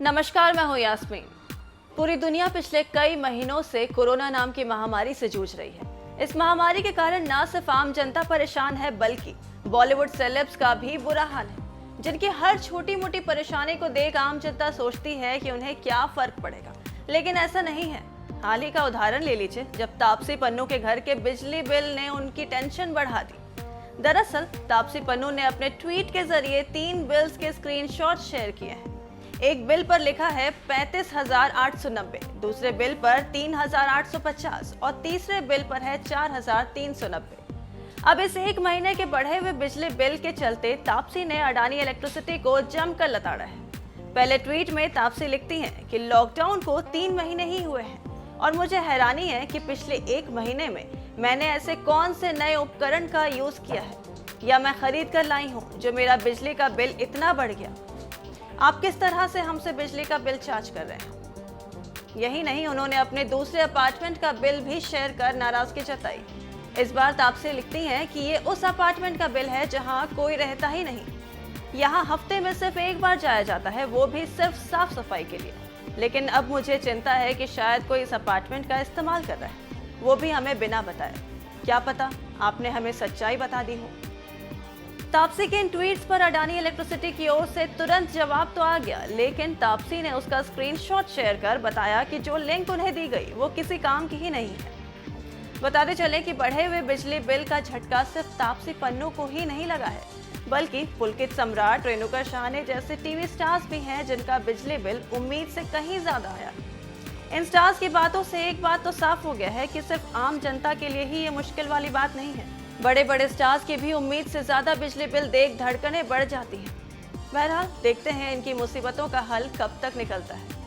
नमस्कार, मैं हूं यास्मीन। पूरी दुनिया पिछले कई महीनों से कोरोना नाम की महामारी से जूझ रही है। इस महामारी के कारण न सिर्फ आम जनता परेशान है, बल्कि बॉलीवुड सेलेब्स का भी बुरा हाल है, जिनकी हर छोटी मोटी परेशानी को देख आम जनता सोचती है कि उन्हें क्या फर्क पड़ेगा, लेकिन ऐसा नहीं है। हाल ही का उदाहरण ले लीजिए, जब तापसी पन्नू के घर के बिजली बिल ने उनकी टेंशन बढ़ा दी। दरअसल तापसी पन्नू ने अपने ट्वीट के जरिए 3 बिल्स के स्क्रीनशॉट शेयर किए हैं। एक बिल पर लिखा है 35,890, दूसरे बिल पर 3,850 और तीसरे बिल पर है 4,390। अब इस एक महीने के बढ़े हुए बिजली बिल के चलते तापसी ने अडानी इलेक्ट्रिसिटी को जमकर लताड़ा है। पहले ट्वीट में तापसी लिखती हैं कि लॉकडाउन को 3 महीने ही हुए हैं और मुझे हैरानी है कि पिछले 1 महीने में मैंने ऐसे कौन से नए उपकरण का यूज किया है या मैं खरीद कर लाई हूँ जो मेरा बिजली का बिल इतना बढ़ गया। आप किस तरह से हमसे बिजली का बिल चार्ज कर रहे हैं। यही नहीं, उन्होंने अपने दूसरे अपार्टमेंट का बिल भी शेयर कर नाराजगी जताई। इस बार तापसी लिखती हैं कि ये उस अपार्टमेंट का बिल है जहां कोई रहता ही नहीं। यहां हफ्ते में सिर्फ एक बार जाया जाता है, वो भी सिर्फ साफ सफाई के लिए। लेकिन अब मुझे चिंता है कि शायद कोई इस अपार्टमेंट का इस्तेमाल कर रहा है, वो भी हमें बिना बताए। क्या पता आपने हमें सच्चाई बता दी हो। तापसी के इन ट्वीट्स पर अडानी इलेक्ट्रिसिटी की ओर से तुरंत जवाब तो आ गया, लेकिन तापसी ने उसका स्क्रीनशॉट शेयर कर बताया कि जो लिंक उन्हें दी गई वो किसी काम की ही नहीं है। बताते चले कि बढ़े हुए बिजली बिल का झटका सिर्फ तापसी पन्नू को ही नहीं लगा है, बल्कि पुलकित सम्राट रेणुका शहाणे जैसे टीवी स्टार्स भी हैं जिनका बिजली बिल उम्मीद से कहीं ज्यादा आया। इन स्टार्स की बातों से एक बात तो साफ हो गया है कि सिर्फ आम जनता के लिए ही ये मुश्किल वाली बात नहीं है। बड़े बड़े स्टार्स की भी उम्मीद से ज्यादा बिजली बिल देख धड़कनें बढ़ जाती हैं। बहरहाल देखते हैं इनकी मुसीबतों का हल कब तक निकलता है।